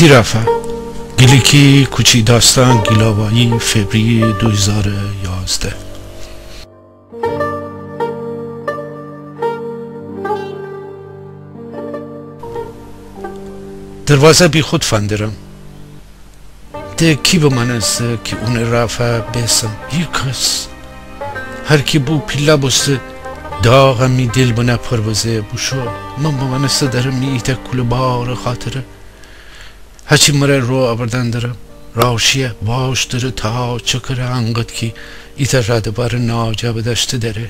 تیرافه گلیکی کوچی داستان گیلاوایی فوریه 2011. دروازه بی خود فندرم ده کی به من است که اون رافه بیسم یک کس هر کی بو پیلا بسته داغمی دل بنا پروازه بوشو من به من است درم مییته کل بار خاطره هرچی مره رو آوردن دارم راشیه باش داره تا چکره انقدر که ایتا رده بار ناجه بدشته داره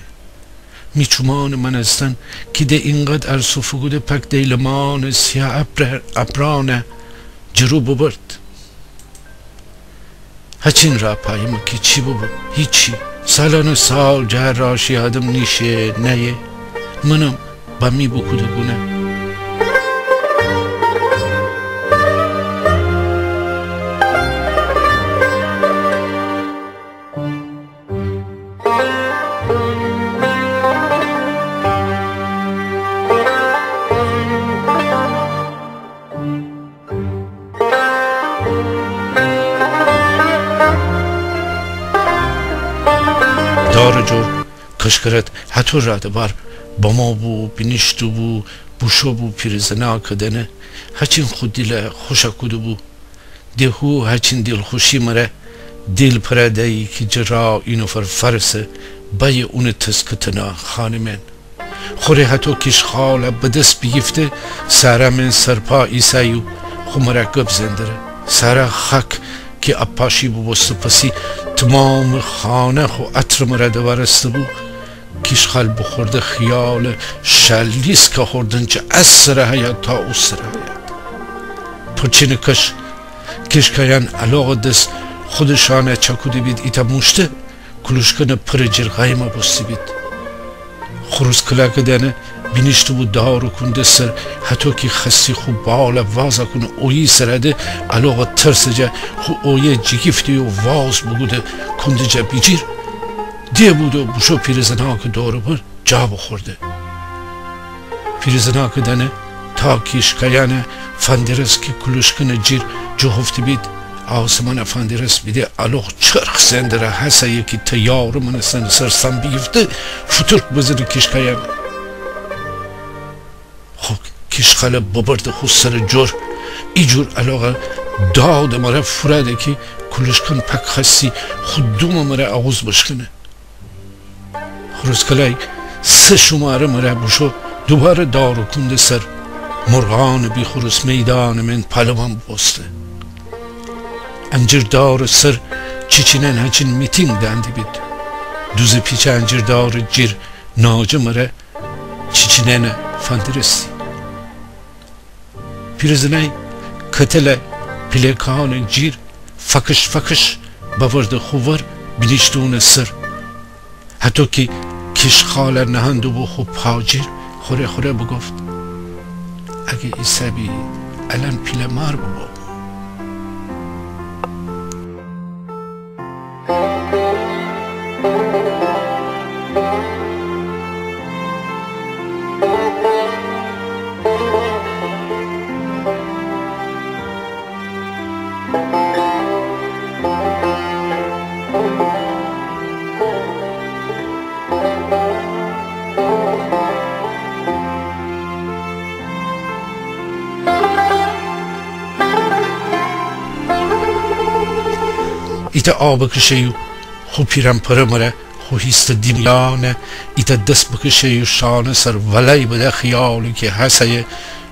میچومان من استن که ده اینقدر ارسوفگوده پک دیلمان سیاه ابرانه جرو ببرد هچین را پاییم که چی ببرد هیچی سالان سال جه راشی آدم نیشه نیه منم با می بکوده گونه دار جور کشکرت حتی راده بار با ما بو بینشتو بو بوشو بو پیرزنا کدنه هچین خود دل خوشا کدو بو دهو هچین دل خوشی مره دل پردهی که جرا اینو فرسه بای اون تسکتنا خانمین خوره حتی کش خاله بدست بیفته ساره من سرپا ایسایو خو مرکب زندره ساره خک که اپاشی بو بسته پسی تمام خانه خو عطر مرده ورسته بو کش خال بخورده خیال شلیس که خوردن چه از سره هید تا او سره هید پرچین کش کیان علاقه دست خودشانه چکوده بید ایتا موشته کلوشکنه پر جرغای ما بسته بید خروز کلاک دنه بینشتو بود دارو کنده سر حتی که خستی خوب بالا وازا کنه اویی سرده علاقه ترسه جا خو اویی جگیفتی و واز بگوده کنده جا بیجیر دیه بود و بوشو پیرزنها که دارو بر جا بخورده پیرزنها که دنه تا کیشکایانه فندرس که کلوشکنه جیر جهفتی بید آسمان فندرس بیده علاق چرخ زندره حسا یکی تیار من سرسان بیفته فترک بزره کیشکایانه خب کشخاله ببرده خود سر جور ای جور علاقه داد مره فراده که کلشکن پک خستی خود دوم مره آغوز بشکنه خروز کلای سه شماره مره بشو دوباره دارو کنده سر مرغان بی خروس میدان من پلوان بسته انجر دار سر چیچینن هچین میتینگ دندی بید دوز پیچ انجر دار جیر ناجه مره چیچینن فندرستی پیرزنای کتل پلیکان جیر فکش باورد خوور بینشتون سر حتی که کشخاله نهندو بو خوب پاجیر خوره بگفت اگه ایسابی الان پیل مار بو ایتا آب بکشه خو پیرم پره مره خو هیست دیمیانه ایتا دست بکشه شانه سر ولای بده خیالی که حسه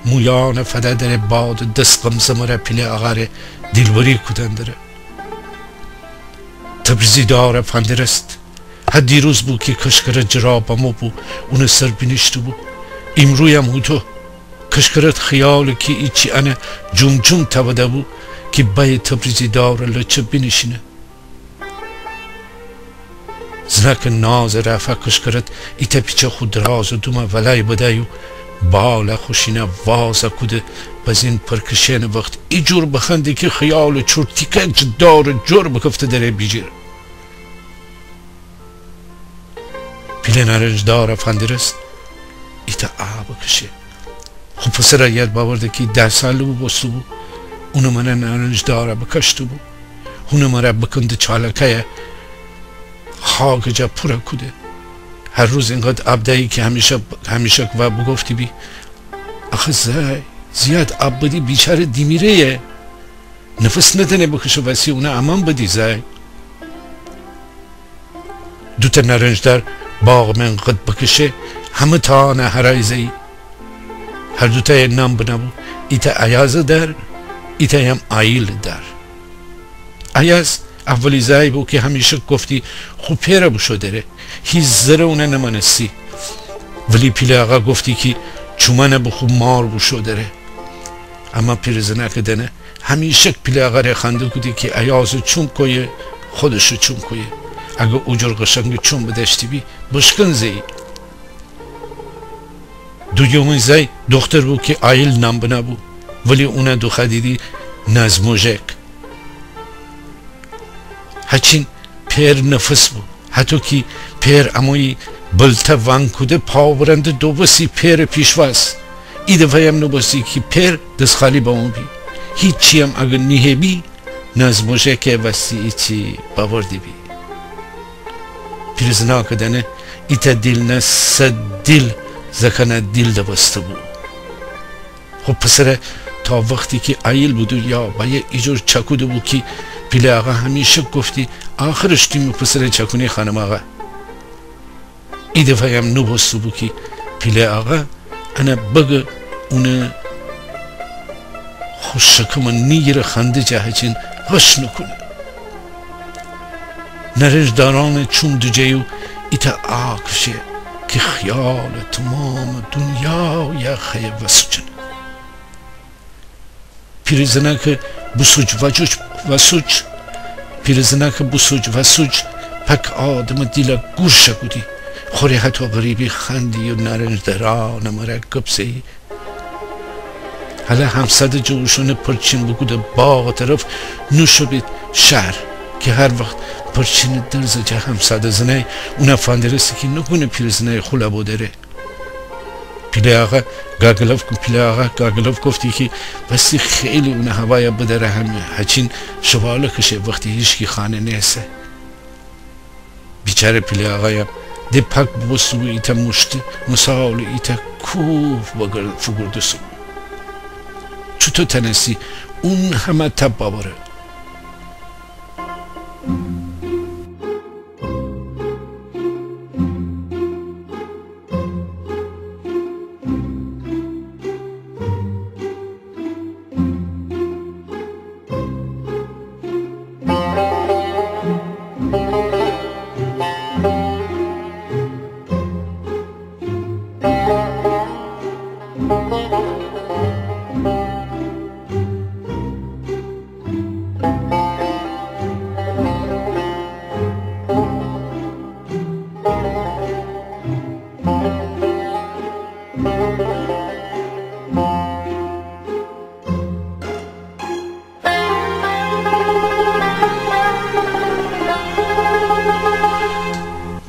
مویان فده داره باد دست قمزه مره پیله اغاره دلبری کدن داره تبریزی داره فندرست هر دیروز بو که کشکره جرابمو بو اون سر بینشتو بو امرویم هوتو کشکرت خیالی که ایچی انه جم تبده بو که بای تبریزی داره لچه بینشینه زنک ناز رفع کشکرت ایتا پیچه خود راز و دومه ولای بدایو بالا خوشینه وازه کده بزین پرکشین وقت ای جور بخنده که خیال چورتیکه جدار جور بکفته داره بیجیر پیل نارنج دار افندرست ایتا آب کشه خب پسر یاد باورده که 10 ساله بو بستو بو اونو منه نارنج داره بکشتو بو اونو منه بکنده چالکه خاک جا پورا کده هر روز اینقدر آب دهی که همیشه و بگفتی بی آخه زیاد آب بدی بیچاره دیمیره نفس ندنه بکشه وسی اونه امان بدی دوتا نارنج در باغ من قد بکشه همه تانه هرایزه هر دوتا یک نام بنابو ایتا عیاز در ایتا هم آیل در عیاز اولی زایی بو که همیشه گفتی خوب پیره بشو داره هیچ زره اونه نمانستی ولی پیل آقا گفتی که چومنه بخو مار بشو داره اما پیرزنه که دنه همیشه پیل آقا را خنده کدی که عیازو چوم کویه خودشو چوم کویه اگه اوجر قشنگ چوم بدشتی بی بشکن زی دویومین زی دختر بو که آیل نام بنا بو ولی اونه دو خدیدی نزموژک هچین پیر نفس بو حتی که پیر اموی بلتا وان کده پاورند دو بسی پیر پیشواز ای دفعه هم نو بسی که پیر دست خالی با اون بی هیچی هم اگر نیه بی نزموژک وسی ایچی باوردی بی پیرزنا کدنه ایتا دیل نه صد دیل زکنه دیل ده بسته بو خب پسره تا وقتی که آیل بودو یا باید ایجور چکوده بو که پیل آقا همیشه گفتی آخرش تیم پسره چکونی خانم آقا ای دفعه هم نو بسته بو که پیل آقا انا بگه اونه خوشکم نیگره خنده جه چین غش نکنه نرنج داران چون دو جیو ایتا آکشه که خیال تمام دنیا یا خیب وسوچن پیرزنه که بسوج وسوج پیرزنه که بسوج وسوج پک آدم دیل گوشه کودی خوری حتی غریبی خندی و نرنج دران مرکب سی حالا همسد جوشون پرچین بگوده باغ طرف نوشو بید شهر که هر وقت پرچین درز جه همسد زنه اون افاندرستی که نگونه پیرزنه خولا بودره پیل آقا گاگلوف گفتی که بستی خیلی اون هوای بدره همه هچین شواله کشه وقتی هیچکی خانه نیسته بیچاره پیل آقایم ده پک بستو ایتا مشت مساول ایتا کوف فگرده سو چطور تنسی اون همه تب باباره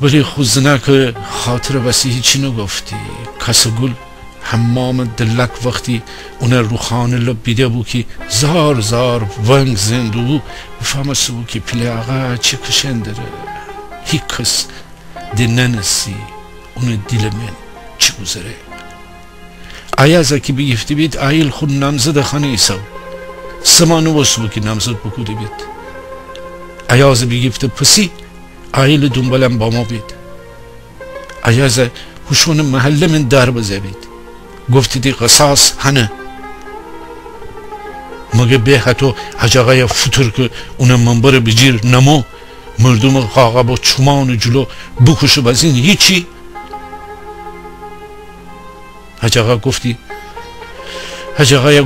ولی خوزنه که خاطر بسی هیچی نگفتی کسگل حمام دلک وقتی اون روخانه لب بیده بو که زار ونگ زندو بو بفهمسته بو که پیل آقا چه کشن داره هیچ کس ده ننسی اون دیل من چه گذاره آیازه که بگفتی بید آیل خود نامزد خانه ایسا سمانو بسو که نامزد بکوده بید آیازه بگفته پسی آیل دنبالم با ما بید آیازه هوشون محله من در بزه بید گفتی دی قصاص هنه مگه به حتی حجاقای فتر که اون منبر بجیر نمو مردم قاقا با چومان جلو بکشه بزین هیچی حجاقای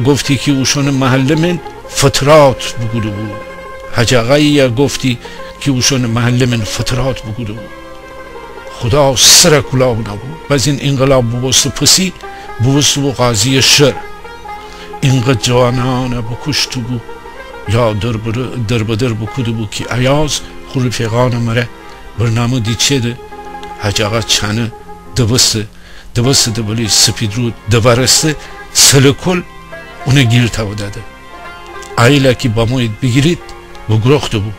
گفتی که اوشون محله من فترات بگوده بود حجاقای گفتی که اوشون محله من فترات بگوده بود خدا سر کلاه نبو باز این انقلاب بوست پسی بوست بو قاضی شر اینقدر جوانانه بکشتو بو یا در بدر بکودو بو که ایاز خو رفیقان مره برنامه دی چه ده حاج آقا چانه دبسته دبلی سپیدرو دبرسته سلکل اونه گیر تاو داده aiله ki bamoyed bigirit bu groxtu bu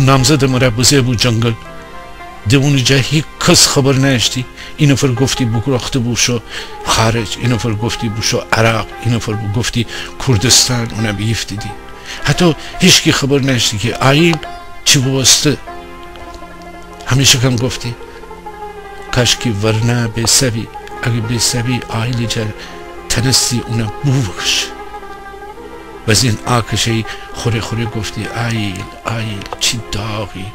namzad mara buse bu jungle de unija hiç kız xabar neşti اینو فر گفتی bu groxtu bu şo خارج اینو فر گفتی bu şo عراق اینو فر گفتی کردستان اونم یفتیدی حتی هیچ کی خبر نشتی که آیل چی بوسته همیشه کم گفتی کاش کی ورنه به سبی اگه به سبی آیل جل تنستی اونم بوش باز این آکشی خوری گفتی آیل چی داغی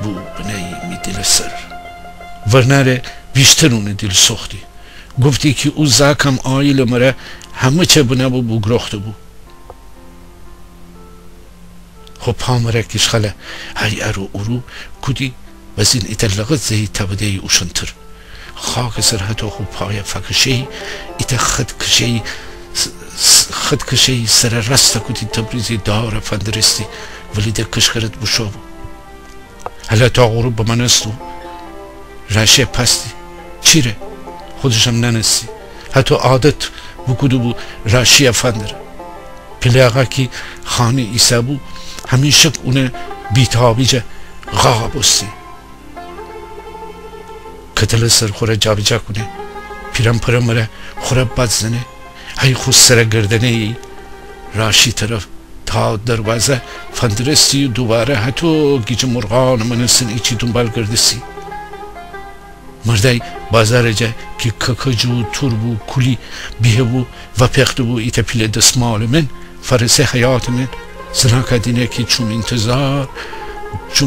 بو بنایی می دل سر ورنه بیشتر اونه دل سختی گفتی که او زاکم آیل مره همه چه بنه بو گرخته بو خب پامره کش خاله های ارو کدی باز این ایتلغت زهی تبده اوشنتر خاک سر حتی خوب پای فکشی ایت خد کشی سر رسته کدی تبریزی دار فندرستی ولی ده کشخرت بشو حالا تا غروب با من استو رشه پستی چیره خودشم ننستی حتی عادت بکدو بو راشی افندر پلی آقا کی خانه ایسا بو همیشه اونه بیتابی جه غاقا بستی کتل سر خوره جابی جا کنه پیرم پرمره خوره بد زنه های خود سر گردنه ای راشی طرف تا دروازه فندرستی دوباره حتی گیج مرغان منسن ایچی دنبال گردسی مردای بازار جه که ککجو توربو کلی بیه بو و پیخت بو ایتا پیل دستمال من فرسه حیات من زناکا دینه که چون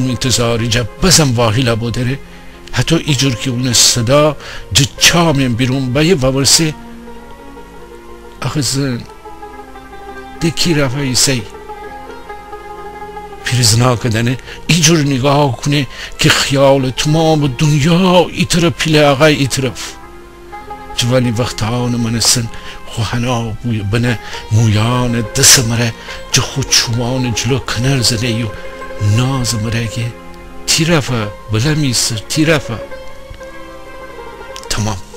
انتظاری جه بزم واحیلا بودره حتی ایجور که اون صدا جه چامین بیرون بایه و ورسه آخه زن دکی رفعی سی پیرزنا کدنه ایجور نگاه کنه که خیال تمام دنیا ای طرف پیل آقای ای طرف جوالی وقتان منسن خوهنا بوی بنه مویان دست مره جو خود چومان جلو کنر زده یو ناز مره که تیرفه بلمیستر تیرفه تمام